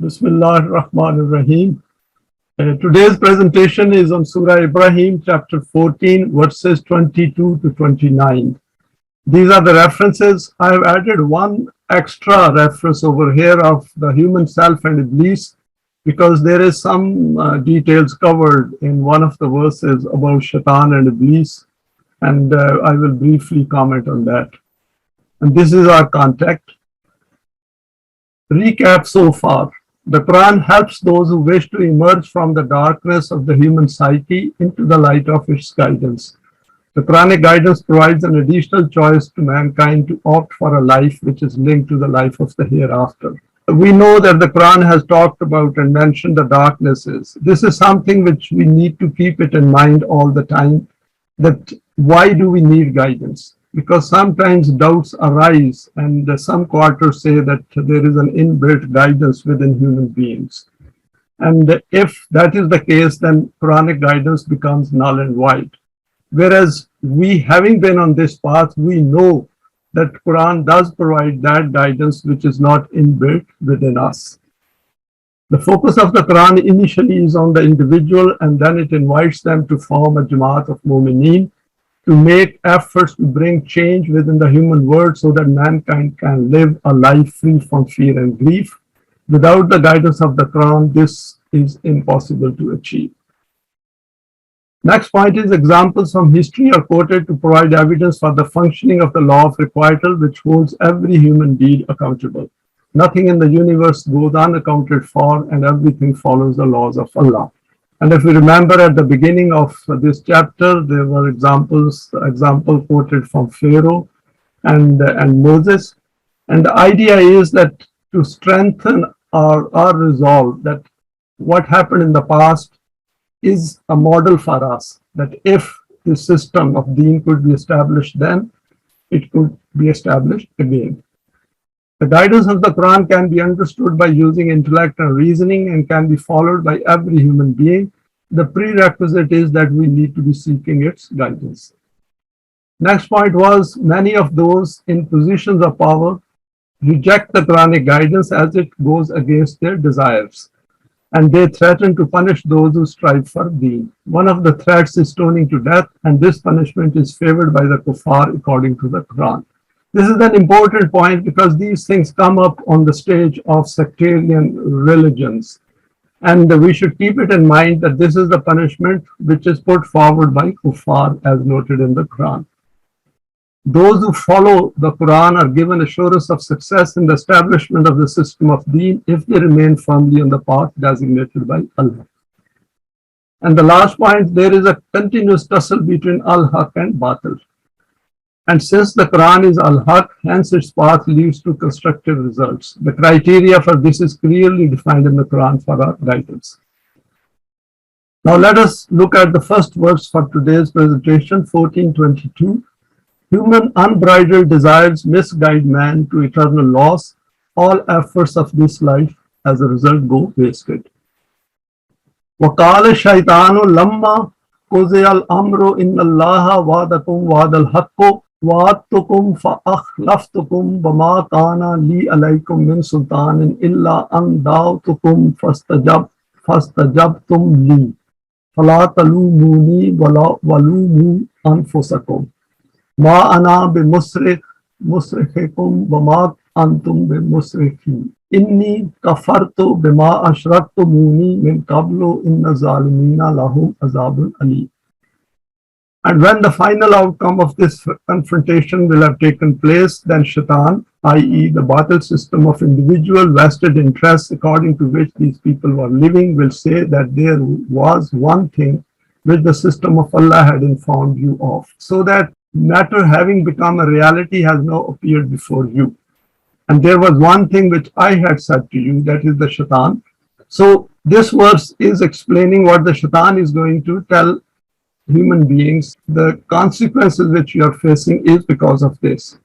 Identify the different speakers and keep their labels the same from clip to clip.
Speaker 1: Bismillah ar-Rahman ar-Rahim. Today's presentation is on Surah Ibraheem, chapter 14, verses 22 to 29. These are the references. I have added one extra reference over here of the human self and Iblees, because there is some details covered in one of the verses about Shaitan and Iblees, and I will briefly comment on that. And this is our context. Recap so far. The Quran helps those who wish to emerge from the darkness of the human psyche into the light of its guidance. The Quranic guidance provides an additional choice to mankind to opt for a life which is linked to the life of the hereafter. We know that the Quran has talked about and mentioned the darknesses. This is something which we need to keep it in mind all the time, that why do we need guidance? Because sometimes doubts arise, and some quarters say that there is an inbuilt guidance within human beings. And if that is the case, then Quranic guidance becomes null and void. Whereas we, having been on this path, we know that Quran does provide that guidance which is not inbuilt within us. The focus of the Quran initially is on the individual, and then it invites them to form a Jamaat of Mu'mineen, to make efforts to bring change within the human world so that mankind can live a life free from fear and grief. Without the guidance of the Quran, this is impossible to achieve. Next point is examples from history are quoted to provide evidence for the functioning of the law of requital, which holds every human deed accountable. Nothing in the universe goes unaccounted for, and everything follows the laws of Allah. And if we remember at the beginning of this chapter, there were example quoted from Pharaoh and Moses. And the idea is that to strengthen our resolve that what happened in the past is a model for us, that if the system of Deen could be established then, it could be established again. The guidance of the Quran can be understood by using intellect and reasoning and can be followed by every human being. The prerequisite is that we need to be seeking its guidance. Next point was, many of those in positions of power reject the Quranic guidance as it goes against their desires, and they threaten to punish those who strive for Deen. One of the threats is stoning to death, and this punishment is favored by the kuffar according to the Quran. This is an important point because these things come up on the stage of sectarian religions. And we should keep it in mind that this is the punishment which is put forward by kuffar as noted in the Quran. Those who follow the Quran are given assurance of success in the establishment of the system of Deen if they remain firmly on the path designated by Allah. And the last point, there is a continuous tussle between Al-Haq and Batil. And since the Quran is Al-Haq, hence its path leads to constructive results. The criteria for this is clearly defined in the Quran for our guidance. Now let us look at the first verse for today's presentation, 14:22. Human unbridled desires misguide man to eternal loss. All efforts of this life as a result go wasted. وَقَالَ الشَّيْطَانُ لَمَّا قُضِيَ الْأَمْرُ إِنَّ اللَّهَ وَعَدَكُمْ وَعْدَ الْحَقِّ وَعَدتُّكُمْ فَأَخْلَفْتُكُمْ وَمَا كَانَ لِي عَلَيْكُمْ مِنْ سُلْطَانٍ إِلَّا أَنْ دَعَوْتُكُمْ فَاسْتَجَبْتُمْ لِي فَلَا تَلُومُونِي وَلُومُوا أَنفُسَكُمْ مَا أَنَا بِمُصْرِخِكُمْ وَمَا أَنْتُمْ بِمُصْرِخِي إِنِّي كَفَرْتُ بِمَا أَشْرَكْتُمُونِي مِنْ قَبْلُ إِنَّ الظَّالِمِينَ لَهُمْ عَذَابٌ أَلِيمٌ. And when the final outcome of this confrontation will have taken place, then Shaitan, i.e. the Batil system of individual vested interests according to which these people were living, will say that there was one thing which the system of Allah had informed you of, so that matter having become a reality has now appeared before you. And there was one thing which I had said to you, that is the Shaitan. So this verse is explaining what the Shaitan is going to tell human beings. The consequences which you are facing is because of this,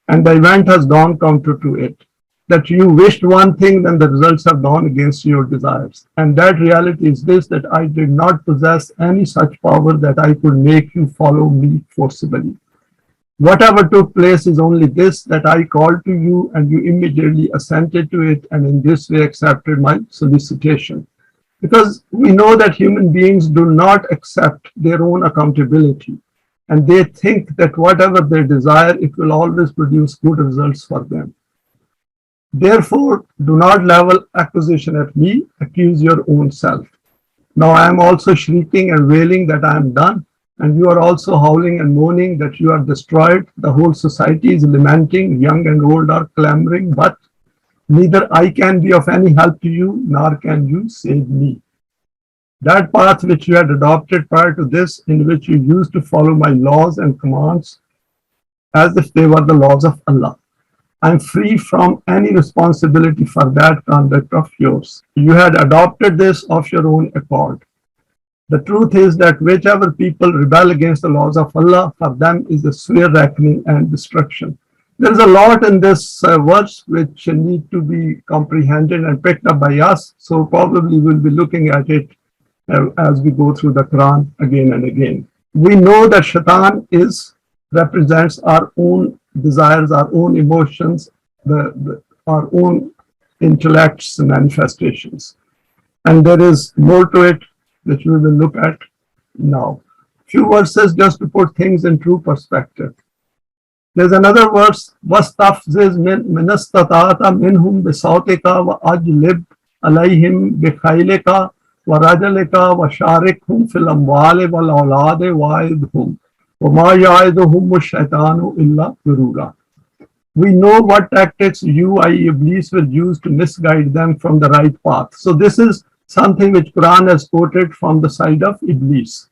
Speaker 1: and the event has gone counter to it, that you wished one thing, then the results have gone against your desires. And that reality is this, that I did not possess any such power that I could make you follow me forcibly. Whatever took place is only this, that I called to you and you immediately assented to it and in this way accepted my solicitation. Because we know that human beings do not accept their own accountability and they think that whatever they desire, it will always produce good results for them. Therefore, do not level accusation at me, accuse your own self. Now I am also shrieking and wailing that I am done, and you are also howling and moaning that you are destroyed. The whole society is lamenting, young and old are clamoring, but neither I can be of any help to you, nor can you save me. That path which you had adopted prior to this, in which you used to follow my laws and commands as if they were the laws of Allah. I am free from any responsibility for that conduct of yours. You had adopted this of your own accord. The truth is that whichever people rebel against the laws of Allah, for them is a severe reckoning and destruction. There is a lot in this verse which need to be comprehended and picked up by us. So probably we'll be looking at it as we go through the Quran again and again. We know that Shaitan represents our own desires, our own emotions, our own intellect's manifestations. And there is more to it which we will look at now. Few verses just to put things in true perspective. There's another verse, وَاسْتَفْزِزْ مِنْ اسْتَطَعْتَ مِنْهُمْ بِصَوْتِكَ وَأَجْلِبْ عَلَيْهِمْ بِخَيْلِكَ وَرَجَلِكَ وَشَارِكْهُمْ فِي الْأَمْوَالِ وَالْأَوْلَادِ وَعِدْهُمْ وَمَا يَعِدُهُمُ الشَّيْطَانُ إِلَّا غُرُورًا. We know what tactics you, i.e. Iblees, will use to misguide them from the right path. So this is something which Quran has quoted from the side of Iblees.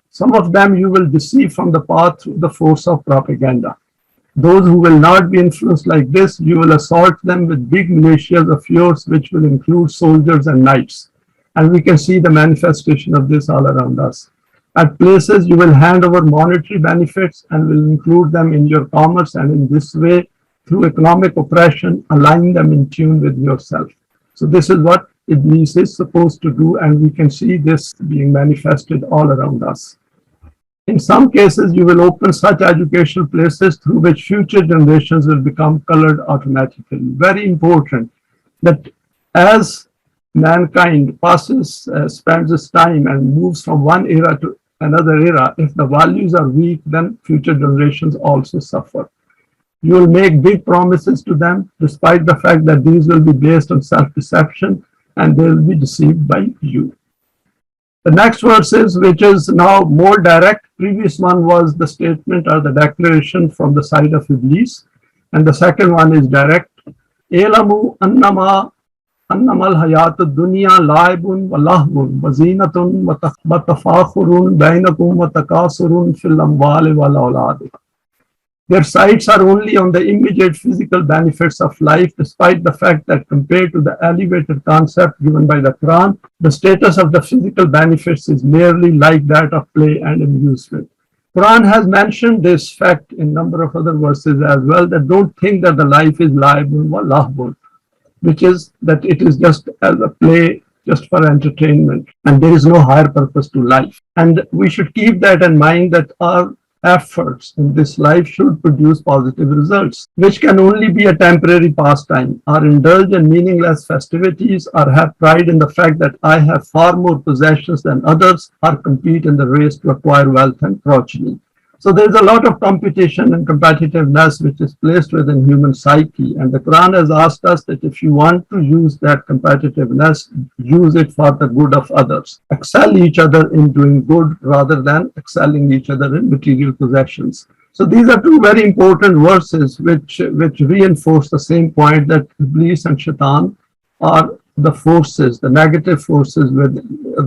Speaker 1: Some of them you will deceive from the path through the force of propaganda. Those who will not be influenced like this, you will assault them with big militias of yours, which will include soldiers and knights. And we can see the manifestation of this all around us. At places, you will hand over monetary benefits and will include them in your commerce, and in this way, through economic oppression, align them in tune with yourself. So this is what Iblees is supposed to do, and we can see this being manifested all around us. In some cases, you will open such educational places through which future generations will become colored automatically. Very important that as mankind spends its time and moves from one era to another era, if the values are weak, then future generations also suffer. You will make big promises to them, despite the fact that these will be based on self-deception and they will be deceived by you. The next verse is, which is now more direct. Previous one was the statement or the declaration from the side of Iblees, and the second one is direct. Elamu annama annamal hayatu dunya laibun wa lahbun wa zinatun wa tafakhurun bainakum wa takasurun fil amwali wal awladi. Their sights are only on the immediate physical benefits of life, despite the fact that compared to the elevated concept given by the Quran, the status of the physical benefits is merely like that of play and amusement. Quran has mentioned this fact in a number of other verses as well, that don't think that the life is laibun wa lahbun, which is that it is just as a play, just for entertainment, and there is no higher purpose to life. And we should keep that in mind, that our efforts in this life should produce positive results, which can only be a temporary pastime, or indulge in meaningless festivities, or have pride in the fact that I have far more possessions than others, or compete in the race to acquire wealth and progeny. So there's a lot of competition and competitiveness which is placed within human psyche, and the Quran has asked us that if you want to use that competitiveness, use it for the good of others. Excel each other in doing good rather than excelling each other in material possessions. So these are two very important verses which reinforce the same point, that Iblees and Shaitan are the forces, the negative forces with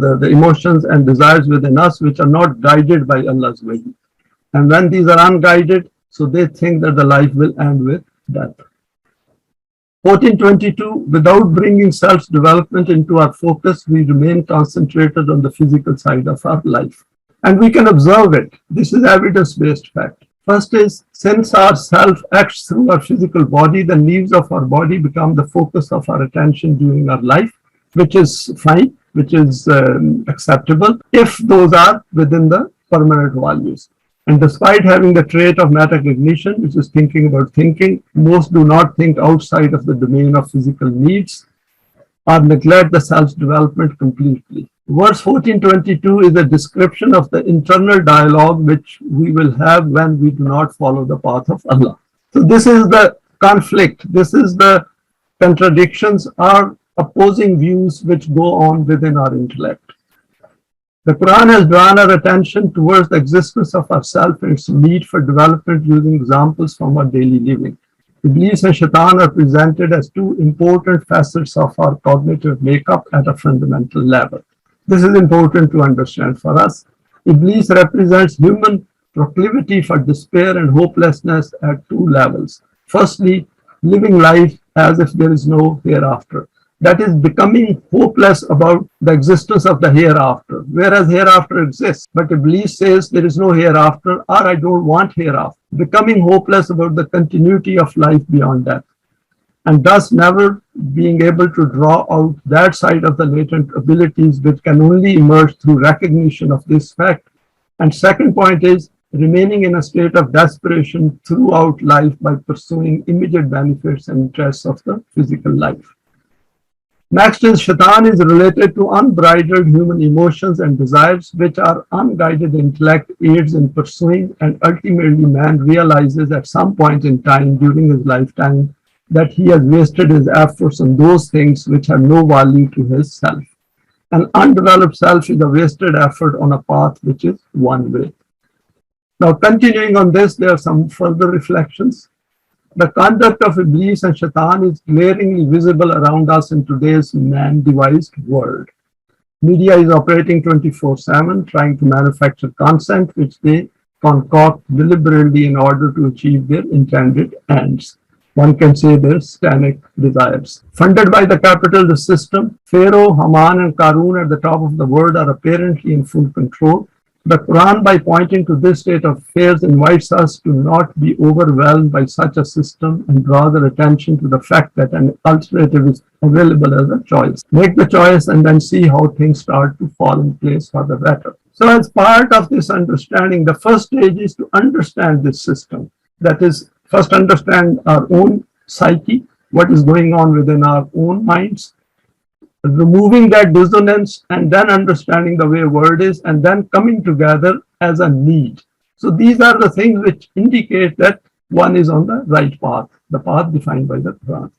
Speaker 1: the emotions and desires within us which are not guided by Allah's way. And when these are unguided, so they think that the life will end with death. 1422, without bringing self-development into our focus, we remain concentrated on the physical side of our life. And we can observe it. This is evidence-based fact. First is, since our self acts through our physical body, the needs of our body become the focus of our attention during our life, which is fine, which is acceptable, if those are within the permanent values. And despite having the trait of metacognition, which is thinking about thinking, most do not think outside of the domain of physical needs or neglect the self's development completely. Verse 1422 is a description of the internal dialogue which we will have when we do not follow the path of Allah. So this is the conflict, this is the contradictions or opposing views which go on within our intellect. The Quran has drawn our attention towards the existence of ourself and its need for development using examples from our daily living. Iblees and Shaitan are presented as two important facets of our cognitive makeup at a fundamental level. This is important to understand for us. Iblees represents human proclivity for despair and hopelessness at two levels. Firstly, living life as if there is no hereafter. That is becoming hopeless about the existence of the hereafter, whereas hereafter exists. But Iblees says there is no hereafter, or I don't want hereafter. Becoming hopeless about the continuity of life beyond death, and thus never being able to draw out that side of the latent abilities which can only emerge through recognition of this fact. And second point is remaining in a state of desperation throughout life by pursuing immediate benefits and interests of the physical life. Next is Shaitan is related to unbridled human emotions and desires, which our unguided intellect aids in pursuing, and ultimately man realizes at some point in time during his lifetime that he has wasted his efforts on those things which have no value to his self. An undeveloped self is a wasted effort on a path which is one way. Now, continuing on this, there are some further reflections. The conduct of Iblees and Shaitan is glaringly visible around us in today's man-devised world. Media is operating 24/7, trying to manufacture content which they concoct deliberately in order to achieve their intended ends. One can say their satanic desires. Funded by the capitalist system, Pharaoh, Haman, and Qarun at the top of the world are apparently in full control. The Quran, by pointing to this state of affairs, invites us to not be overwhelmed by such a system and draw their attention to the fact that an alternative is available as a choice. Make the choice and then see how things start to fall in place for the better. So as part of this understanding, the first stage is to understand this system. That is, first understand our own psyche, what is going on within our own minds, removing that dissonance, and then understanding the way world is, and then coming together as a need. So these are the things which indicate that one is on the right path, the path defined by the Quran.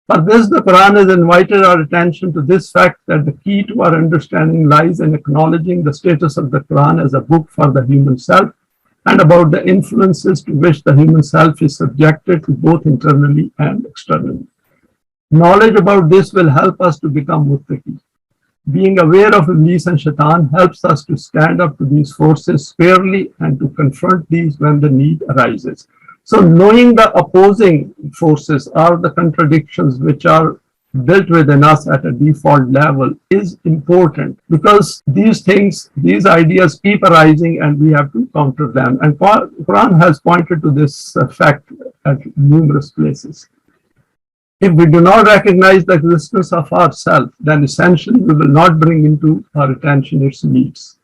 Speaker 1: For this, the Quran has invited our attention to this fact that the key to our understanding lies in acknowledging the status of the Quran as a book for the human self and about the influences to which the human self is subjected to both internally and externally. Knowledge about this will help us to become muttaqi. Being aware of Iblees and Shaitan helps us to stand up to these forces fairly and to confront these when the need arises. So knowing the opposing forces or the contradictions which are built within us at a default level is important, because these things, these ideas keep arising and we have to counter them. And Quran has pointed to this fact at numerous places. If we do not recognize the existence of ourself, then essentially we will not bring into our attention its needs.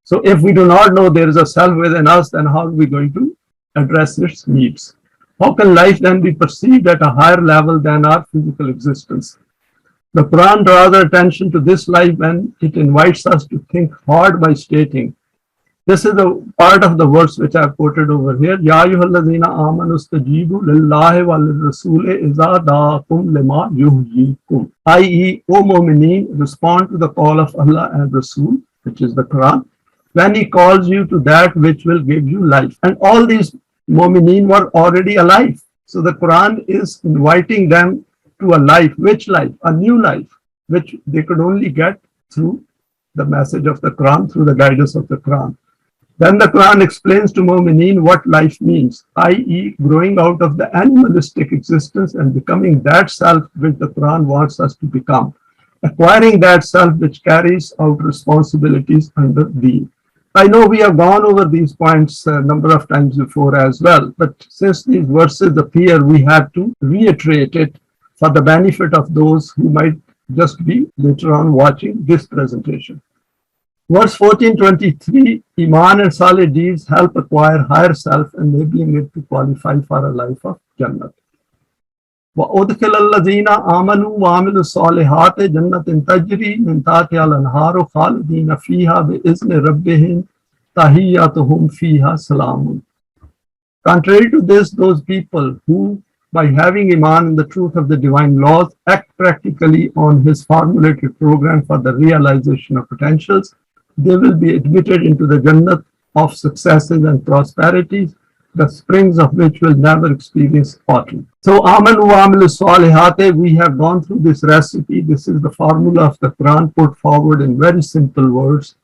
Speaker 1: So if we do not know there is a self within us, then how are we going to address its needs? How can life then be perceived at a higher level than our physical existence? The Quran draws our attention to this life when it invites us to think hard by stating, this is the part of the verse which I have quoted over here. Ya ayyuhalladhina amanu istajibu lillahi wa lirrasool idha da'akum lima yuhyikum. I.e., O mu'mineen, respond to the call of Allah and Rasool, which is the Quran, when He calls you to that which will give you life. And all these mu'mineen were already alive. So the Quran is inviting them to a life. Which life? A new life, which they could only get through the message of the Quran, through the guidance of the Quran. Then the Quran explains to mu'mineen what life means, i.e., growing out of the animalistic existence and becoming that self which the Quran wants us to become, acquiring that self which carries out responsibilities under Deen. I know we have gone over these points a number of times before as well, but since these verses appear, we have to reiterate it for the benefit of those who might just be later on watching this presentation. Verse 1423, Iman and Saleh deeds help acquire higher self, enabling it to qualify for a life of Jannat. وَأُدْخِلَ الَّذِينَ آمَنُوا وَعَمِلُوا الصَّالِحَاتِ جَنَّةٍ تَجْرِي مِنْ تَحْتِهَا الْأَنْهَارُ خَالِدِينَ فِيهَا بِإِذْنِ رَبِّهِمْ تَحِيَّتُهُمْ فِيهَا سَلَامٌ. Contrary to this, those people who, by having Iman in the truth of the divine laws, act practically on his formulated program for the realization of potentials, they will be admitted into the Jannat of successes and prosperities, the springs of which will never experience autumn. So, Amanu wa amilu salihate, we have gone through this recipe. This is the formula of the Quran put forward in very simple words.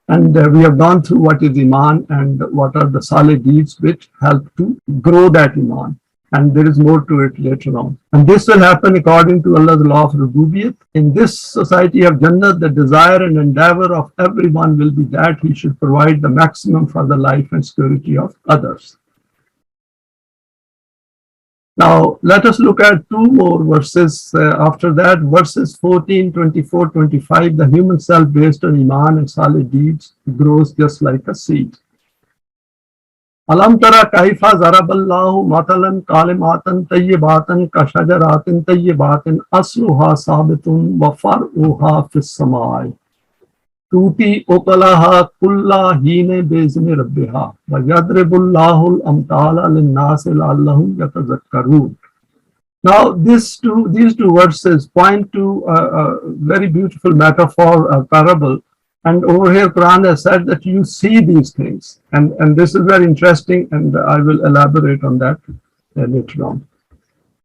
Speaker 1: And we have gone through what is Iman and what are the Saleh deeds which help to grow that Iman. And there is more to it later on. And this will happen according to Allah's law of Rububiyyat. In this society of Jannah, the desire and endeavor of everyone will be that he should provide the maximum for the life and security of others. Now, let us look at two more verses after that. Verses 14, 24, 25, the human self based on Iman and Saleh deeds grows just like a seed. Alam tara kaifa zaraballahu matalan kalimatan tayyibatan kashajaratin tayyibatin asluha sabitun wa far'uha fis samai. Tuti ukalaha kulla hine bezni rabbiha wa yadribullahu al-amtala lin-nasi la'allahum yatazakkarun. Now, these two verses point to a very beautiful metaphor, a parable. And over here, Quran has said that you see these things. And this is very interesting, and I will elaborate on that later on.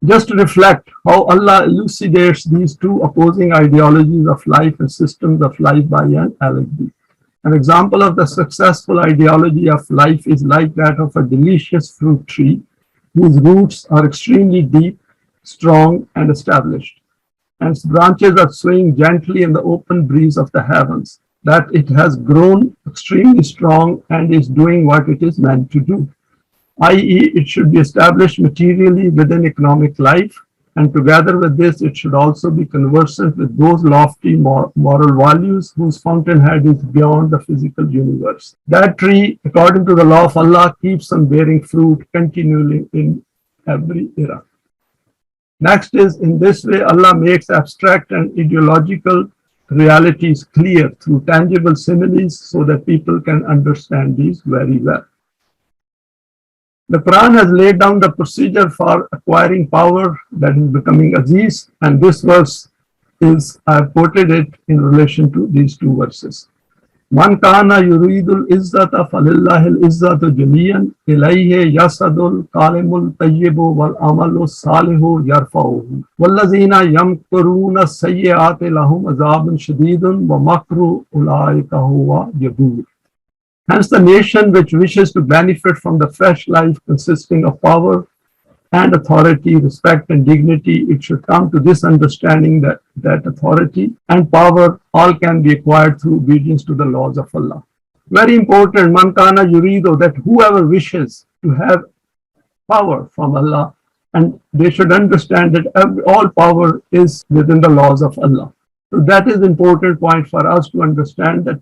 Speaker 1: Just to reflect how Allah elucidates these two opposing ideologies of life and systems of life by an allegory. An example of the successful ideology of life is like that of a delicious fruit tree whose roots are extremely deep, strong, and established, and its branches are swaying gently in the open breeze of the heavens, that it has grown extremely strong and is doing what it is meant to do, i.e., it should be established materially within economic life, and together with this, it should also be conversant with those lofty moral values whose fountainhead is beyond the physical universe. That tree, according to the law of Allah, keeps on bearing fruit continually in every era. Next is, in this way, Allah makes abstract and ideological realities clear through tangible similes so that people can understand these very well. The Quran has laid down the procedure for acquiring power, that is becoming Aziz, and this verse is, I have quoted it in relation to these two verses. Man kana yuridul izzata falillahil izzatu jamiyan ilayhi yasadul kalimul tayyibu wal amalu salihu yarfa'uhu wallazina yamkuruna sayyi'ati lahum azabun shadidun wa makru ulaika huwa yabur. Hence, the nation which wishes to benefit from the fresh life consisting of power and authority, respect and dignity, it should come to this understanding that authority and power all can be acquired through obedience to the laws of Allah. Very important, man kana yurido, that whoever wishes to have power from Allah, and they should understand that all power is within the laws of Allah. So that is an important point for us to understand, that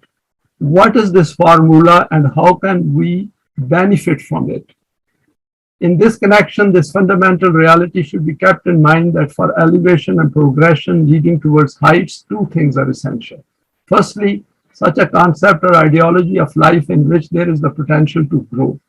Speaker 1: what is this formula and how can we benefit from it. In this connection, this fundamental reality should be kept in mind, that for elevation and progression leading towards heights, two things are essential. Firstly, such a concept or ideology of life in which there is the potential to grow,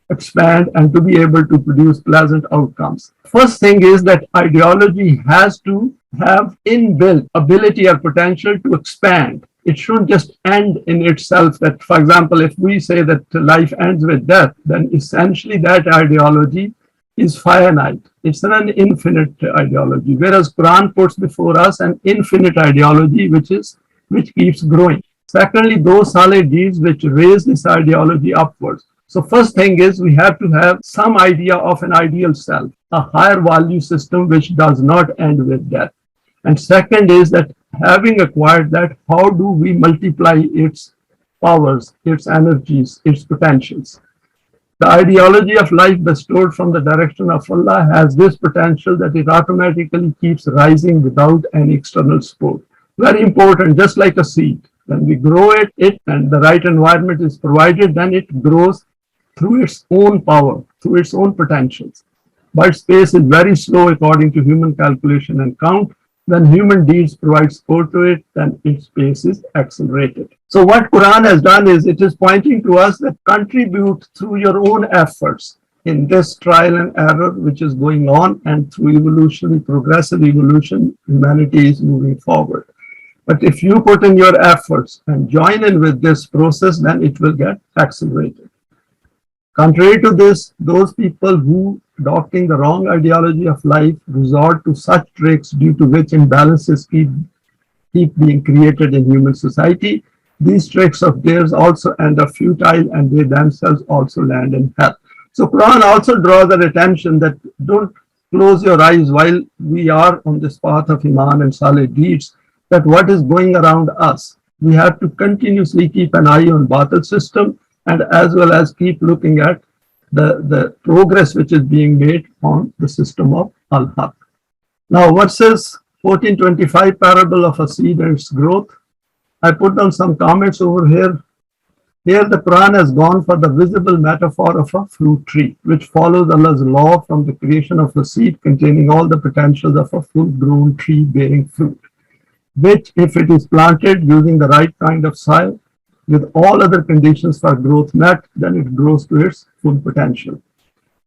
Speaker 1: expand, and to be able to produce pleasant outcomes. First thing is that ideology has to have inbuilt ability or potential to expand. It shouldn't just end in itself. That, for example, if we say that life ends with death, then essentially that ideology is finite. It's an infinite ideology. Whereas Quran puts before us an infinite ideology which keeps growing. Secondly, those Saleh deeds which raise this ideology upwards. So first thing is, we have to have some idea of an ideal self, a higher value system which does not end with death. And second is that having acquired that, how do we multiply its powers, its energies, its potentials? The ideology of life bestowed from the direction of Allah has this potential that it automatically keeps rising without any external support. Very important, just like a seed. When we grow it and the right environment is provided, then it grows through its own power, through its own potentials. But space is very slow according to human calculation and count. When human deeds provide support to it, then its pace is accelerated. So what Quran has done is it is pointing to us that contribute through your own efforts in this trial and error which is going on, and through evolutionary, progressive evolution, humanity is moving forward. But if you put in your efforts and join in with this process, then it will get accelerated. Contrary to this, those people who, adopting the wrong ideology of life, resort to such tricks due to which imbalances keep being created in human society, these tricks of theirs also end up futile, and they themselves also land in hell. So Quran also draws our attention that don't close your eyes while we are on this path of Iman and solid deeds, that what is going around us, we have to continuously keep an eye on Batil system, and as well as keep looking at the progress which is being made on the system of Al-Haq. Now, verses 1425, parable of a seed and its growth. I put down some comments over here. Here the Quran has gone for the visible metaphor of a fruit tree, which follows Allah's law from the creation of a seed containing all the potentials of a full-grown tree bearing fruit, which, if it is planted using the right kind of soil, with all other conditions for growth met, then it grows to its full potential.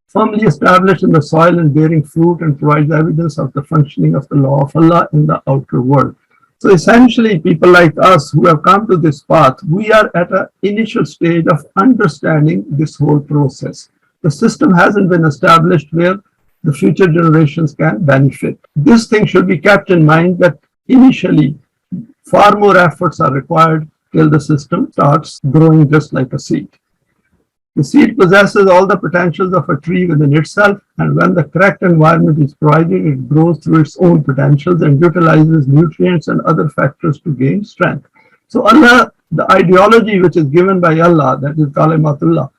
Speaker 1: Firmly established in the soil and bearing fruit, and provides evidence of the functioning of the law of Allah in the outer world. So essentially, people like us who have come to this path, we are at an initial stage of understanding this whole process. The system hasn't been established where the future generations can benefit. This thing should be kept in mind, that initially far more efforts are required till the system starts growing just like a seed. The seed possesses all the potentials of a tree within itself, and when the correct environment is provided, it grows through its own potentials and utilizes nutrients and other factors to gain strength. So Allah, the ideology which is given by Allah, that is Kalimatullah,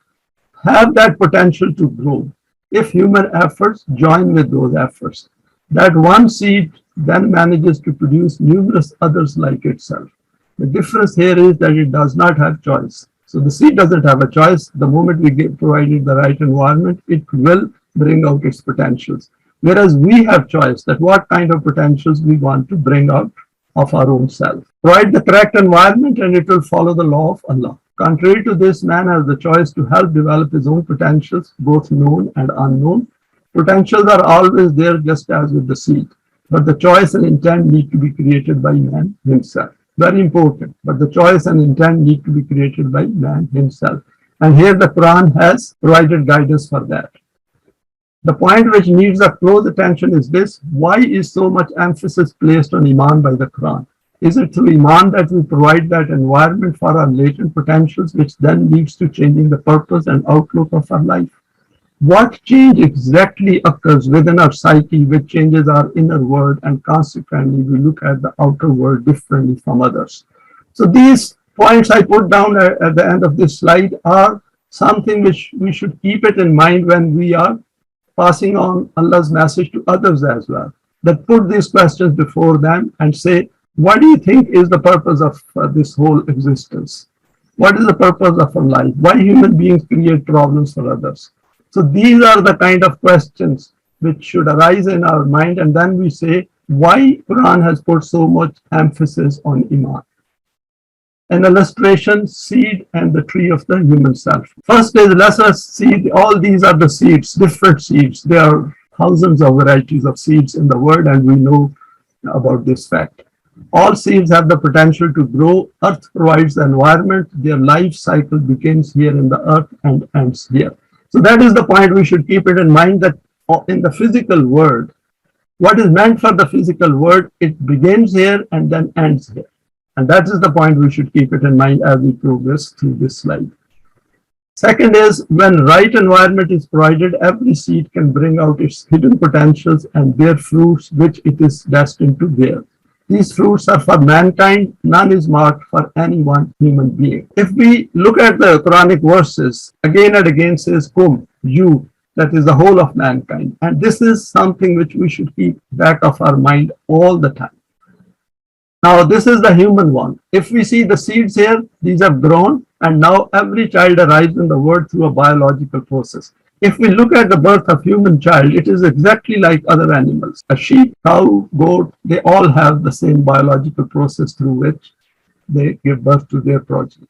Speaker 1: have that potential to grow if human efforts join with those efforts. That one seed then manages to produce numerous others like itself. The difference here is that it does not have choice. So the seed doesn't have a choice. The moment we get provided the right environment, it will bring out its potentials. Whereas we have choice that what kind of potentials we want to bring out of our own self. Provide the correct environment and it will follow the law of Allah. Contrary to this, man has the choice to help develop his own potentials, both known and unknown. Potentials are always there, just as with the seed. But the choice and intent need to be created by man himself. Very important. But the choice and intent need to be created by man himself. And here the Quran has provided guidance for that. The point which needs a close attention is this: why is so much emphasis placed on Iman by the Quran? Is it through Iman that we provide that environment for our latent potentials, which then leads to changing the purpose and outlook of our life? What change exactly occurs within our psyche which changes our inner world, and consequently we look at the outer world differently from others? So these points I put down at the end of this slide are something which we should keep it in mind when we are passing on Allah's message to others as well. That put these questions before them and say, what do you think is the purpose of this whole existence? What is the purpose of our life? Why human beings create problems for others? So these are the kind of questions which should arise in our mind, and then we say why Quran has put so much emphasis on Iman. An illustration: seed and the tree of the human self. First is, let us see, all these are the seeds, different seeds. There are thousands of varieties of seeds in the world, and we know about this fact. All seeds have the potential to grow. Earth provides the environment. Their life cycle begins here in the earth and ends here. So that is the point we should keep it in mind, that in the physical world, what is meant for the physical world, it begins here and then ends here. And that is the point we should keep it in mind as we progress through this slide. Second is, when right environment is provided, every seed can bring out its hidden potentials and bear fruits which it is destined to bear. These fruits are for mankind, none is marked for any one human being. If we look at the Quranic verses, again and again says, Kum, you, that is the whole of mankind. And this is something which we should keep back of our mind all the time. Now, this is the human one. If we see the seeds here, these have grown, and now every child arrives in the world through a biological process. If we look at the birth of human child, it is exactly like other animals. A sheep, cow, goat, they all have the same biological process through which they give birth to their progeny.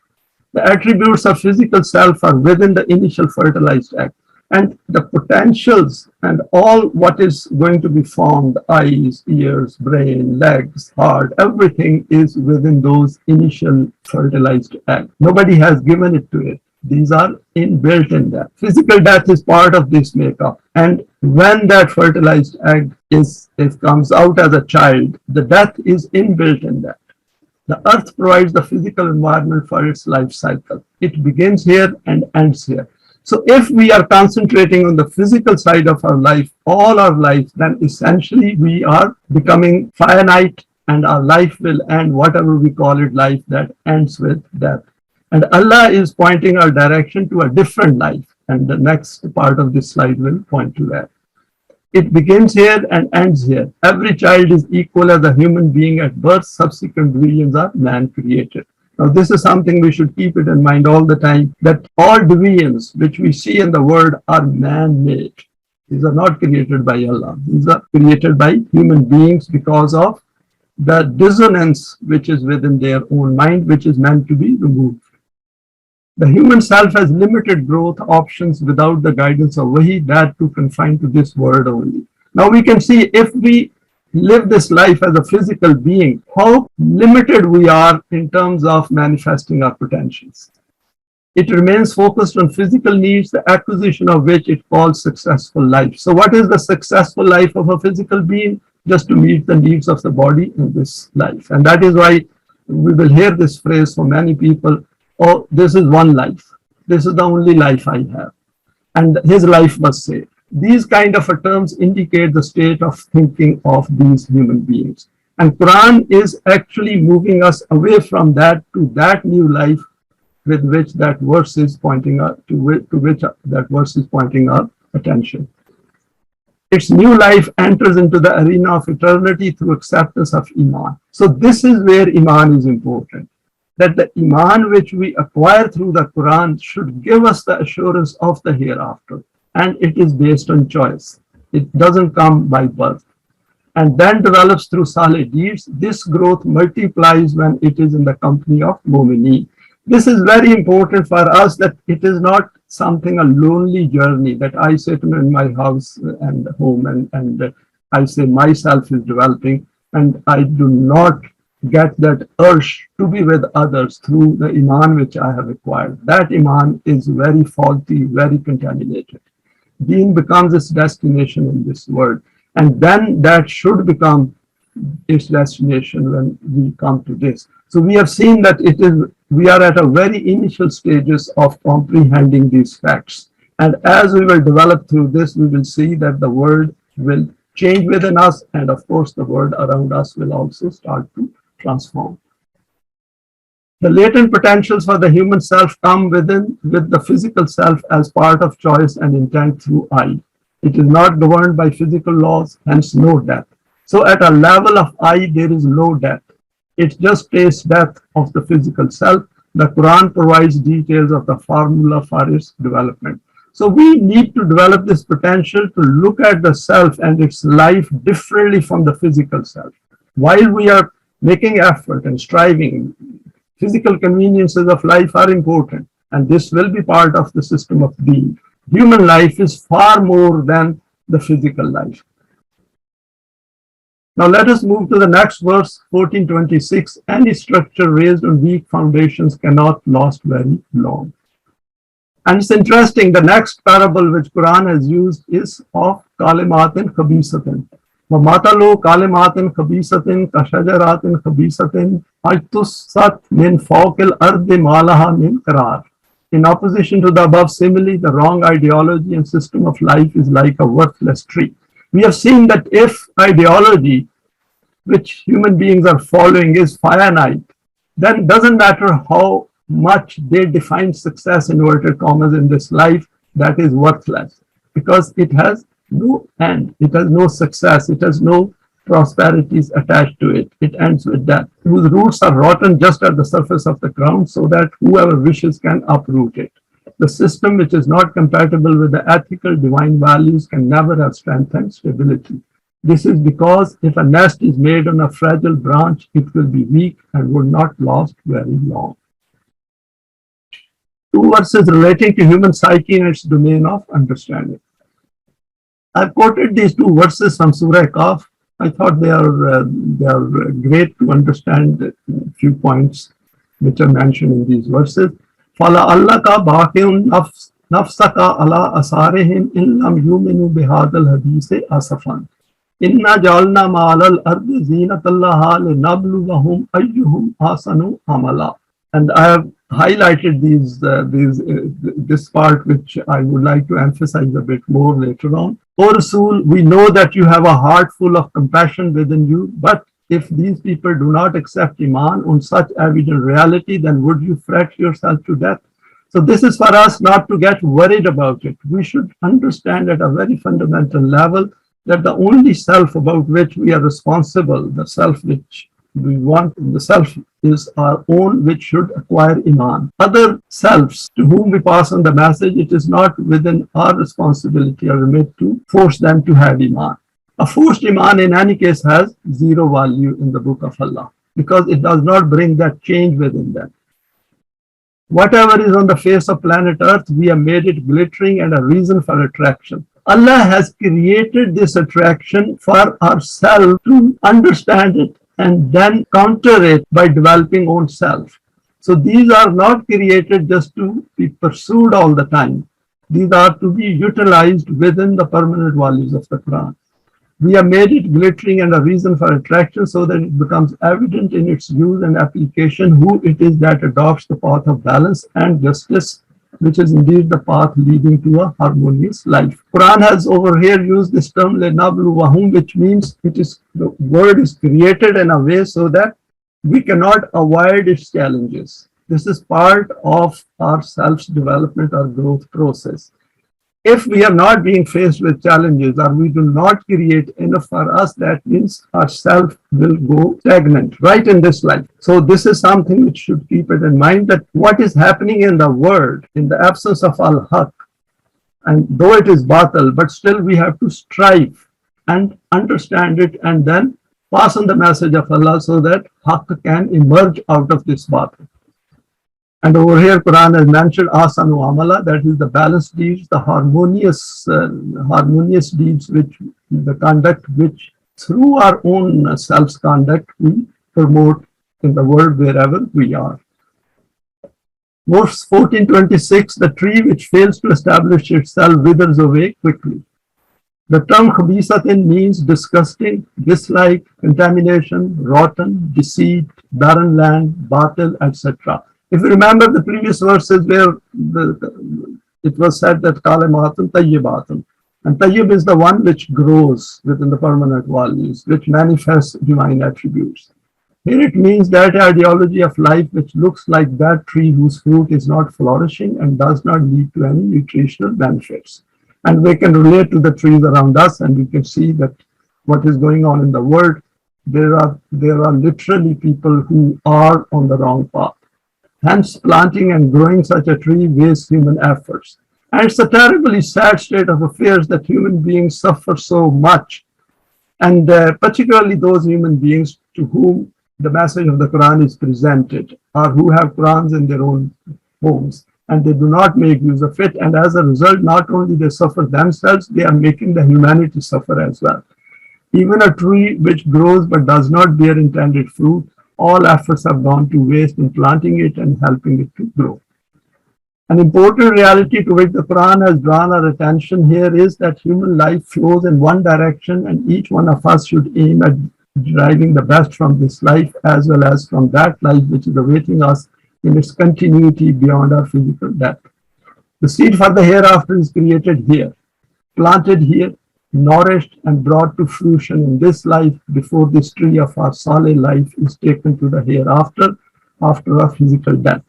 Speaker 1: The attributes of physical self are within the initial fertilized egg. And the potentials and all what is going to be formed, eyes, ears, brain, legs, heart, everything is within those initial fertilized egg. Nobody has given it to it. These are inbuilt in that. Physical death is part of this makeup. And when that fertilized egg comes out as a child, the death is inbuilt in that. The earth provides the physical environment for its life cycle. It begins here and ends here. So if we are concentrating on the physical side of our life, all our life, then essentially we are becoming finite and our life will end, whatever we call it, life that ends with death. And Allah is pointing our direction to a different life. And the next part of this slide will point to that. It begins here and ends here. Every child is equal as a human being at birth. Subsequent divisions are man-created. Now, this is something we should keep it in mind all the time, that all divisions which we see in the world are man-made. These are not created by Allah. These are created by human beings because of the dissonance which is within their own mind, which is meant to be removed. The human self has limited growth options without the guidance of Wahi, that too confined to this world only. Now we can see if we live this life as a physical being, how limited we are in terms of manifesting our potentials. It remains focused on physical needs, the acquisition of which it calls successful life. So what is the successful life of a physical being? Just to meet the needs of the body in this life. And that is why we will hear this phrase from many people, oh, this is one life. This is the only life I have. And his life was saved. These kind of terms indicate the state of thinking of these human beings. And Quran is actually moving us away from that to that new life with which that verse is pointing out, to which that verse is pointing our attention. Its new life enters into the arena of eternity through acceptance of Iman. So this is where Iman is important. That the Iman which we acquire through the Quran should give us the assurance of the hereafter. And it is based on choice. It doesn't come by birth. And then develops through salih deeds. This growth multiplies when it is in the company of mu'mineen. This is very important for us, that it is not something, a lonely journey, that I sit in my house and home and I say myself is developing and I do not get that urge to be with others through the Iman which I have acquired. That Iman is very faulty, very contaminated. Deen becomes its destination in this world. And then that should become its destination when we come to this. So we have seen that we are at a very initial stages of comprehending these facts. And as we will develop through this, we will see that the world will change within us. And of course, the world around us will also start to transform. The latent potentials for the human self come with the physical self as part of choice and intent through I. It is not governed by physical laws, hence no death. So at a level of I, there is no death. It just tastes death of the physical self. The Quran provides details of the formula for its development. So we need to develop this potential to look at the self and its life differently from the physical self. While we are making effort and striving, physical conveniences of life are important, and this will be part of the system of Deen. Human life is far more than the physical life. Now let us move to the next verse, 1426. Any structure raised on weak foundations cannot last very long. And it's interesting, the next parable which Quran has used is of kalimatin khabisatin. وَمَثَلُ كَلِمَاتٍ خَبِيثَةٍ كَشَجَرَةٍ خَبِيثَةٍ اجْتُثَّتْ مِنْ فَوْقِ الْأَرْضِ مَا لَهَا مِنْ قَرَارٍ. In opposition to the above simile, the wrong ideology and system of life is like a worthless tree. We have seen that if ideology which human beings are following is finite, then it doesn't matter how much they define success, inverted commas, in this life, that is worthless, because it has no end, it has no success, it has no prosperities attached to it. It ends with death, whose roots are rotten just at the surface of the ground, so that whoever wishes can uproot it. The system which is not compatible with the ethical divine values can never have strength and stability. This is because if a nest is made on a fragile branch, it will be weak and will not last very long. Two verses relating to human psyche and its domain of understanding. I've quoted these two verses from Surah Kaf. I thought they are great to understand a few points which are mentioned in these verses. فَلَعَلَّكَ بَاخِعٌ نَفْسَكَ عَلَىٰ أَثَارِهِمْ إِن لَّمْ يُؤْمِنُوا بِهَٰذَا الْحَدِيثِ أَسَفًا إِنَّا جَعَلْنَا مَا عَلَى الْأَرْضِ زِينَةً لَهَا لِنَبْلُوَهُمْ أَيُّهُمْ أَحْسَنُ عَمَلًا. And I have highlighted this part, which I would like to emphasize a bit more later on. O Rasool, we know that you have a heart full of compassion within you, but if these people do not accept Iman on such evident reality, then would you fret yourself to death? So this is for us not to get worried about it. We should understand at a very fundamental level that the only self about which we are responsible, the self which we want, the self is our own, which should acquire Iman. Other selves to whom we pass on the message, it is not within our responsibility or remit to force them to have Iman. A forced Iman in any case has zero value in the book of Allah, because it does not bring that change within them. Whatever is on the face of planet Earth, we have made it glittering and a reason for attraction. Allah has created this attraction for ourselves to understand it and then counter it by developing own self. So these are not created just to be pursued all the time. These are to be utilized within the permanent values of the Quran. We have made it glittering and a reason for attraction so that it becomes evident in its use and application who it is that adopts the path of balance and justice, which is indeed the path leading to a harmonious life. Quran has over here used this term لَنَبْلُوَهُمْ, which means the word is created in a way so that we cannot avoid its challenges. This is part of our self-development or growth process. If we are not being faced with challenges or we do not create enough for us, that means our self will go stagnant right in this life. So this is something which should keep it in mind, that what is happening in the world in the absence of al-haq, and though it is batil, but still we have to strive and understand it and then pass on the message of Allah so that haq can emerge out of this batil. And over here, Quran has mentioned asanu amala, that is the balanced deeds, the harmonious deeds, which the conduct which through our own self's conduct we promote in the world wherever we are. Verse 1426, the tree which fails to establish itself withers away quickly. The term khabisatin means disgusting, dislike, contamination, rotten, deceit, barren land, batil, etc. If you remember the previous verses where it was said that kalimatun tayyibatun, and tayyib is the one which grows within the permanent values, which manifests divine attributes. Here it means that ideology of life which looks like that tree whose fruit is not flourishing and does not lead to any nutritional benefits. And we can relate to the trees around us, and we can see that what is going on in the world. There are literally people who are on the wrong path. Hence, planting and growing such a tree wastes human efforts. And it's a terribly sad state of affairs that human beings suffer so much. And particularly those human beings to whom the message of the Quran is presented, or who have Qurans in their own homes, and they do not make use of it. And as a result, not only they suffer themselves, they are making the humanity suffer as well. Even a tree which grows but does not bear intended fruit, all efforts have gone to waste in planting it and helping it to grow. An important reality to which the Quran has drawn our attention here is that human life flows in one direction, and each one of us should aim at deriving the best from this life as well as from that life which is awaiting us in its continuity beyond our physical death. The seed for the hereafter is created here, planted here, nourished and brought to fruition in this life before this tree of our solid life is taken to the hereafter after our physical death.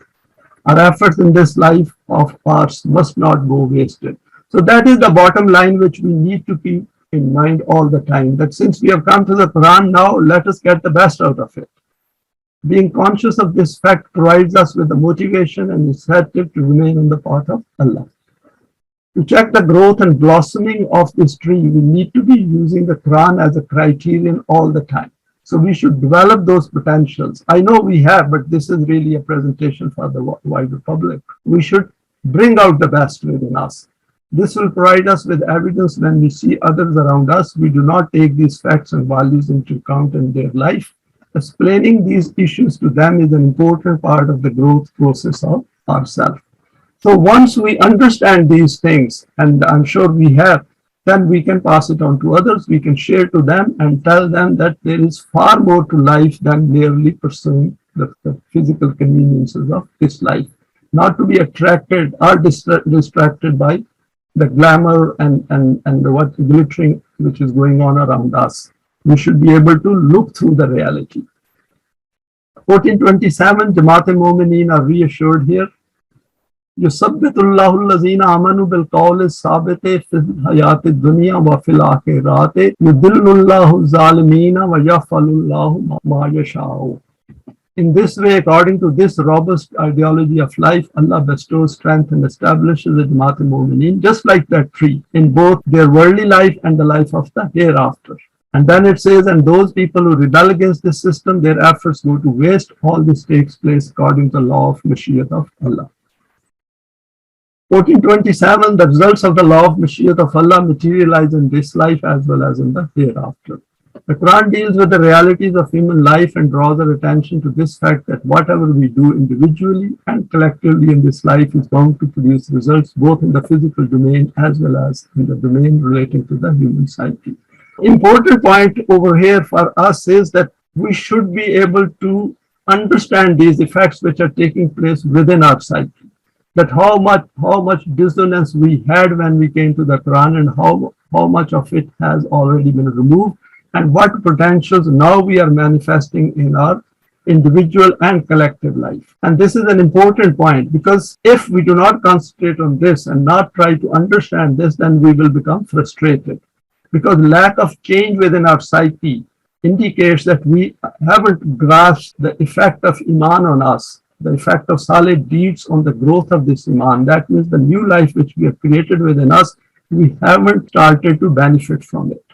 Speaker 1: Our efforts in this life of ours must not go wasted. So that is the bottom line which we need to keep in mind all the time, that since we have come to the Quran now, let us get the best out of it. Being conscious of this fact provides us with the motivation and incentive to remain on the path of Allah. To check the growth and blossoming of this tree, we need to be using the Quran as a criterion all the time. So we should develop those potentials. I know we have, but this is really a presentation for the wider public. We should bring out the best within us. This will provide us with evidence when we see others around us. We do not take these facts and values into account in their life. Explaining these issues to them is an important part of the growth process of ourselves. So once we understand these things, and I'm sure we have, then we can pass it on to others. We can share to them and tell them that there is far more to life than merely pursuing the physical conveniences of this life. Not to be attracted or distracted by the glamour and what glittering which is going on around us. We should be able to look through the reality. 1427, Jamaat-e-Momineen are reassured here. يُثَبِّتُ اللَّهُ الَّذِينَ آمَنُوا بِالْقَوْلِ الثَّابِتِ فِي الْحَيَاةِ الدُّنْيَا وَفِي الْآخِرَةِ يُضِلُّ اللَّهُ الظَّالِمِينَ وَيَفْعَلُ اللَّهُ مَا يَشَاءُ. In this way, according to this robust ideology of life, Allah bestows strength and establishes the Jamaat-e-Momineen, just like that tree, in both their worldly life and the life of the hereafter. And then it says, and those people who rebel against this system, their efforts go to waste. All this takes place according to the law of Mashiach of Allah. 1427, the results of the law of Mashiach of Allah materialize in this life as well as in the hereafter. The Quran deals with the realities of human life and draws our attention to this fact that whatever we do individually and collectively in this life is bound to produce results both in the physical domain as well as in the domain relating to the human psyche. Important point over here for us is that we should be able to understand these effects which are taking place within our psyche. That how much dissonance we had when we came to the Quran and how much of it has already been removed and what potentials now we are manifesting in our individual and collective life. And this is an important point, because if we do not concentrate on this and not try to understand this, then we will become frustrated, because lack of change within our psyche indicates that we haven't grasped the effect of Iman on us, the effect of solid deeds on the growth of this Iman. That means the new life which we have created within us, we haven't started to benefit from it.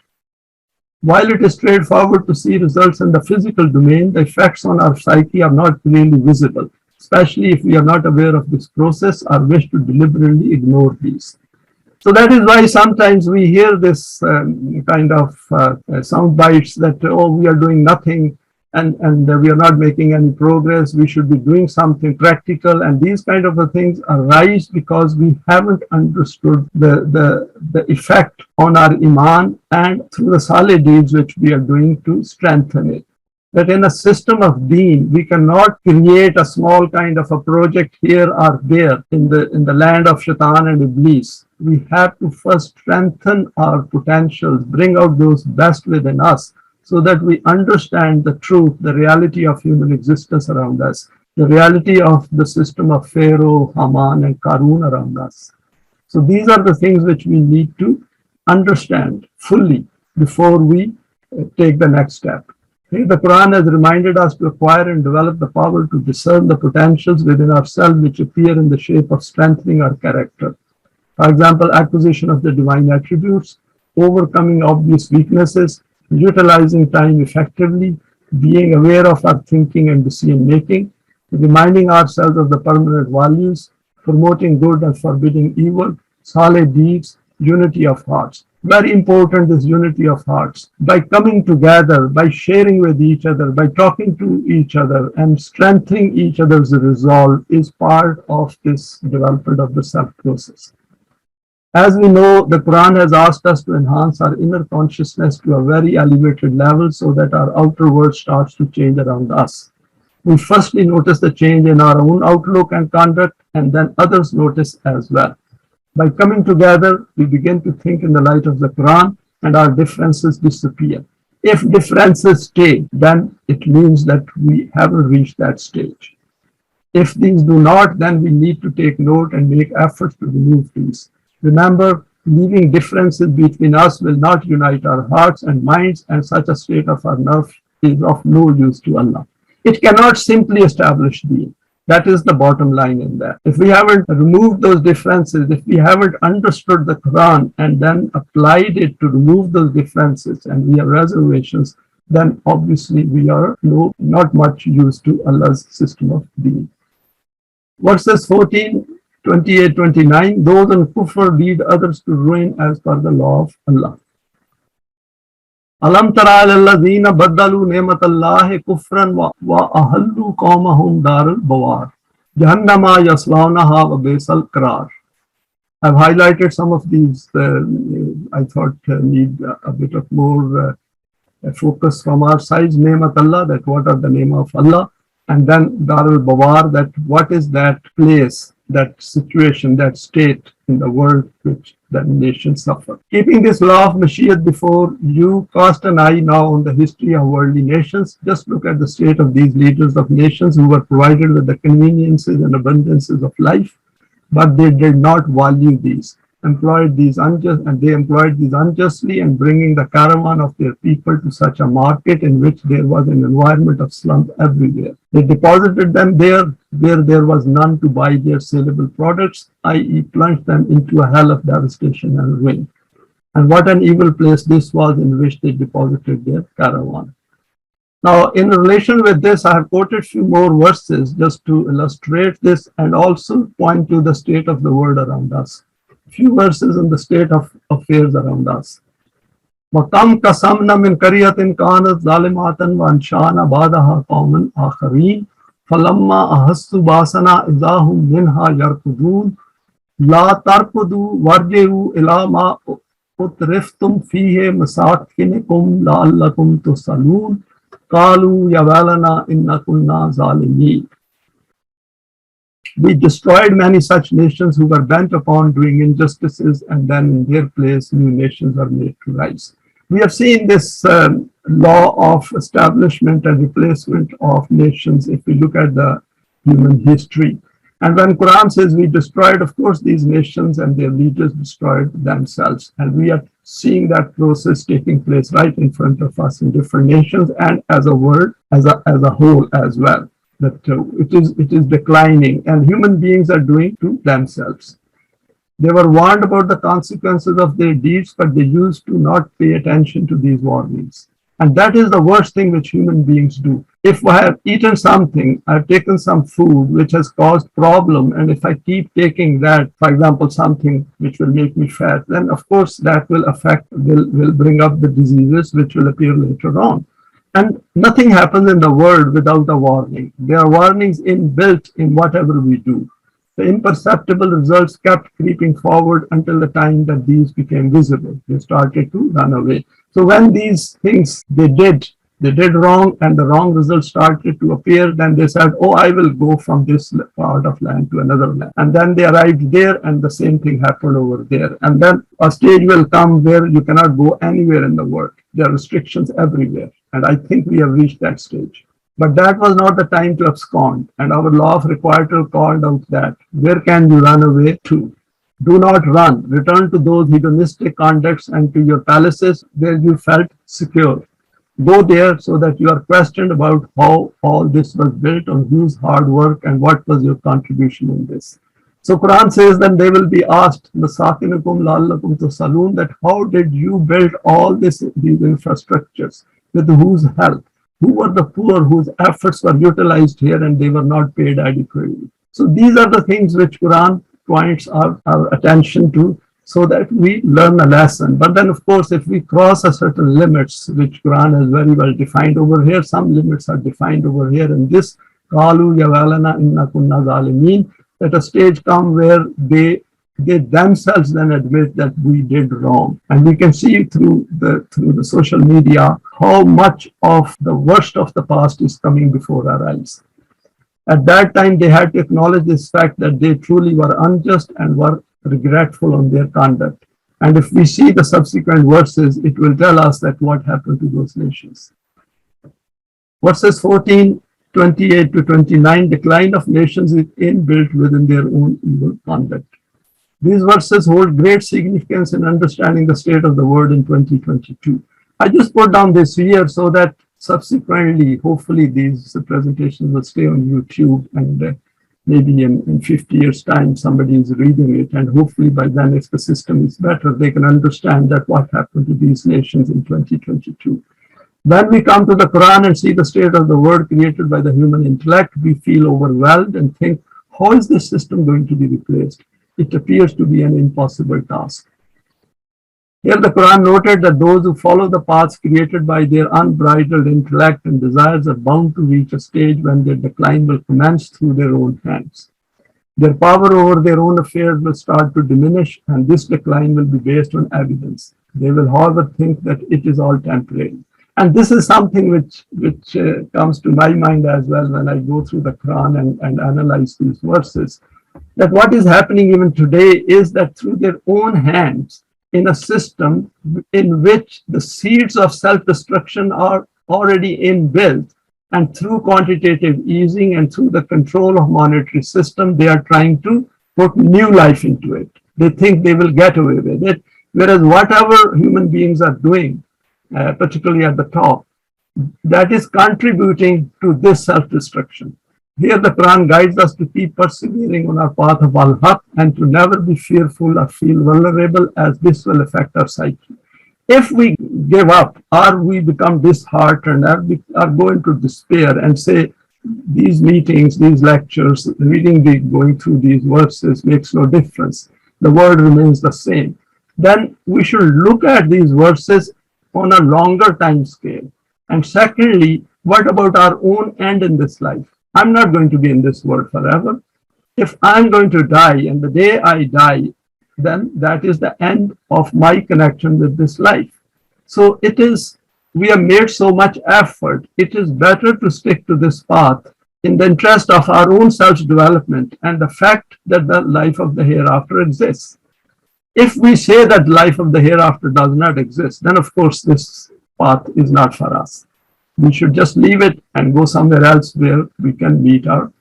Speaker 1: While it is straightforward to see results in the physical domain, the effects on our psyche are not clearly visible, especially if we are not aware of this process or wish to deliberately ignore these. So that is why sometimes we hear this kind of sound bites that, oh, we are doing nothing and we are not making any progress, we should be doing something practical, and these kind of things arise because we haven't understood the effect on our Iman and through the solid deeds which we are doing to strengthen it. That in a system of Deen, we cannot create a small kind of a project here or there in the land of Shaitan and Iblees. We have to first strengthen our potentials, bring out those best within us, so that we understand the truth, the reality of human existence around us, the reality of the system of Pharaoh, Haman, and Qarun around us. So these are the things which we need to understand fully before we take the next step. Okay? The Quran has reminded us to acquire and develop the power to discern the potentials within ourselves which appear in the shape of strengthening our character. For example, acquisition of the divine attributes, overcoming obvious weaknesses, utilizing time effectively, being aware of our thinking and decision making, reminding ourselves of the permanent values, promoting good and forbidding evil, solid deeds, unity of hearts. Very important is unity of hearts. By coming together, by sharing with each other, by talking to each other and strengthening each other's resolve is part of this development of the self process. As we know, the Quran has asked us to enhance our inner consciousness to a very elevated level so that our outer world starts to change around us. We firstly notice the change in our own outlook and conduct, and then others notice as well. By coming together, we begin to think in the light of the Quran, and our differences disappear. If differences stay, then it means that we haven't reached that stage. If these do not, then we need to take note and make efforts to remove these. Remember, Leaving differences between us will not unite our hearts and minds, and such a state of our nerve is of no use to Allah. It cannot simply establish Deen. That is the bottom line in that. If we haven't removed those differences, if we haven't understood the Quran and then applied it to remove those differences, and we have reservations, then obviously we are not much use to Allah's system of Deen. Verses 14, 28, 29, those on kufr lead others to ruin as per the law of Allah. Alam tara alladhina baddalu ni'matallahi kufran wa ahallu qawmahum darul bawar jahannama yaslawnaha wa bi'sal qarar. I've highlighted some of these. I thought need a bit of more focus from our side. Ni'matallah, that what are the name of Allah, and then darul bawar, that what is that place, that situation, that state in the world which the nation suffer. Keeping this law of Mashiach before you, cast an eye now on the history of worldly nations. Just look at the state of these leaders of nations who were provided with the conveniences and abundances of life, but they did not value these. They employed these unjustly, and bringing the caravan of their people to such a market in which there was an environment of slump everywhere. They deposited them there where there was none to buy their saleable products, i.e. plunged them into a hell of devastation and ruin. And what an evil place this was in which they deposited their caravan. Now, in relation with this, I have quoted a few more verses just to illustrate this and also point to the state of the world around us. Few verses on the state of affairs around us. وَكَمْ قَسَمْنَا مِنْ قَرْيَةٍ كَانَتْ ظَالِمَةً وَأَنشَأْنَا بَعْدَهَا قَوْمًا آخَرِينَ فَلَمَّا أَحَسُّوا بَأْسَنَا إِذَا هُمْ مِنْهَا يَرْكُضُونَ لَا تَرْكُضُوا وَارْجِعُوا إِلَى مَا أُتْرِفْتُمْ فِيهِ مَسَاكِنِكُمْ لَعَلَّكُمْ تُسْأَلُونَ قَالُوا يَا وَيْلَنَا إِنَّا كُنَّا ظَالِمِينَ. We destroyed many such nations who were bent upon doing injustices, and then in their place new nations are made to rise. We have seen this law of establishment and replacement of nations if we look at the human history. And when Quran says we destroyed, of course, these nations and their leaders destroyed themselves. And we are seeing that process taking place right in front of us in different nations and as a world, as a whole as well. That it is declining, and human beings are doing to themselves. They were warned about the consequences of their deeds, but they used to not pay attention to these warnings. And that is the worst thing which human beings do. If I have eaten something, I've taken some food which has caused problem, and if I keep taking that, for example, something which will make me fat, then of course that will bring up the diseases which will appear later on. And nothing happens in the world without a warning. There are warnings inbuilt in whatever we do. The imperceptible results kept creeping forward until the time that these became visible. They started to run away. So when these things they did wrong, and the wrong results started to appear, then they said, oh, I will go from this part of land to another land. And then they arrived there, and the same thing happened over there. And then a stage will come where you cannot go anywhere in the world. There are restrictions everywhere. And I think we have reached that stage. But that was not the time to abscond. And our law of requital called out that, where can you run away to? Do not run. Return to those hedonistic conducts and to your palaces where you felt secure. Go there so that you are questioned about how all this was built, on whose hard work, and what was your contribution in this. So Quran says then they will be asked, Masakinakum la'allakum tusaloon, that how did you build all these infrastructures? With whose help? Who were the poor whose efforts were utilized here and they were not paid adequately? So these are the things which Quran points our attention to, so that we learn a lesson. But then, of course, if we cross a certain limits, which Quran has very well defined over here, some limits are defined over here in this, قَالُوا يَا وَيْلَنَا إِنَّا كُنَّا ظَالِمِينَ, that a stage come where they themselves then admit that we did wrong. And we can see through the social media how much of the worst of the past is coming before our eyes. At that time, they had to acknowledge this fact that they truly were unjust and were regretful on their conduct. And if we see the subsequent verses, it will tell us that what happened to those nations. Verses 14, 28 to 29, decline of nations is inbuilt within their own evil conduct. These verses hold great significance in understanding the state of the world in 2022. I just put down this here so that subsequently, hopefully, these presentations will stay on YouTube, and maybe in 50 years' time, somebody is reading it, and hopefully by then, if the system is better, they can understand that what happened to these nations in 2022. When we come to the Quran and see the state of the world created by the human intellect, we feel overwhelmed and think, how is this system going to be replaced? It appears to be an impossible task. Here the Quran noted that those who follow the paths created by their unbridled intellect and desires are bound to reach a stage when their decline will commence through their own hands. Their power over their own affairs will start to diminish, and this decline will be based on evidence. They will, however, think that it is all temporary. And this is something which comes to my mind as well when I go through the Quran and analyze these verses, that what is happening even today is that through their own hands, in a system in which the seeds of self-destruction are already inbuilt, and through quantitative easing and through the control of monetary system, they are trying to put new life into it. They think they will get away with it, whereas whatever human beings are doing, particularly at the top, that is contributing to this self-destruction. Here the Quran guides us to keep persevering on our path of al-haq and to never be fearful or feel vulnerable, as this will affect our psyche. If we give up or we become disheartened or we are going to despair and say, these meetings, these lectures, going through these verses makes no difference, the world remains the same, then we should look at these verses on a longer time scale. And secondly, what about our own end in this life? I'm not going to be in this world forever. If I'm going to die, and the day I die, then that is the end of my connection with this life. So we have made so much effort. It is better to stick to this path in the interest of our own self-development and the fact that the life of the hereafter exists. If we say that life of the hereafter does not exist, then of course this path is not for us. We should just leave it and go somewhere else where we can meet our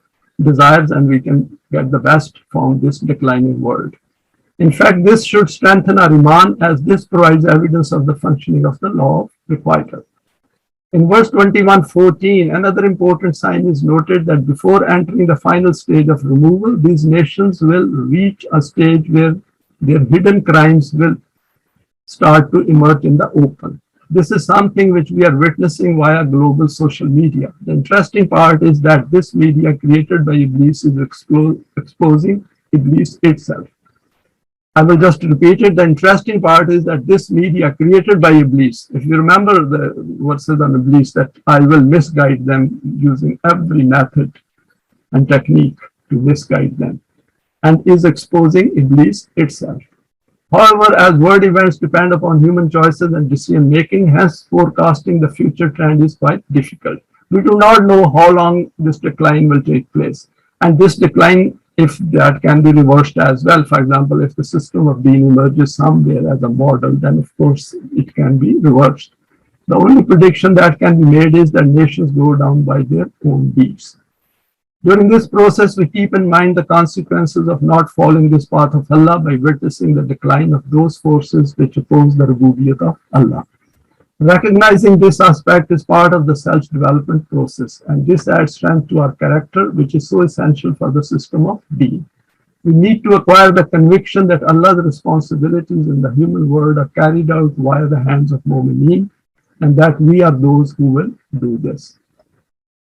Speaker 1: desires and we can get the best from this declining world. In fact, this should strengthen our iman, as this provides evidence of the functioning of the law of requital. In verse 21:14, another important sign is noted that before entering the final stage of removal, these nations will reach a stage where their hidden crimes will start to emerge in the open. This is something which we are witnessing via global social media. The interesting part is that this media created by Iblees is exposing Iblees itself. I will just repeat it. The interesting part is that this media created by Iblees, if you remember the verses on Iblees, that I will misguide them using every method and technique to misguide them, and is exposing Iblees itself. However, as world events depend upon human choices and decision making, hence forecasting the future trend is quite difficult. We do not know how long this decline will take place. And this decline, if that can be reversed as well, for example, if the system of Deen emerges somewhere as a model, then of course it can be reversed. The only prediction that can be made is that nations go down by their own deeds. During this process, we keep in mind the consequences of not following this path of Allah by witnessing the decline of those forces which oppose the rububiyyat of Allah. Recognizing this aspect is part of the self-development process, and this adds strength to our character, which is so essential for the system of Deen. We need to acquire the conviction that Allah's responsibilities in the human world are carried out via the hands of Mu'mineen, and that we are those who will do this.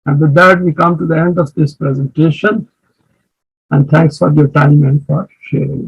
Speaker 1: And with that, we come to the end of this presentation. And thanks for your time and for sharing.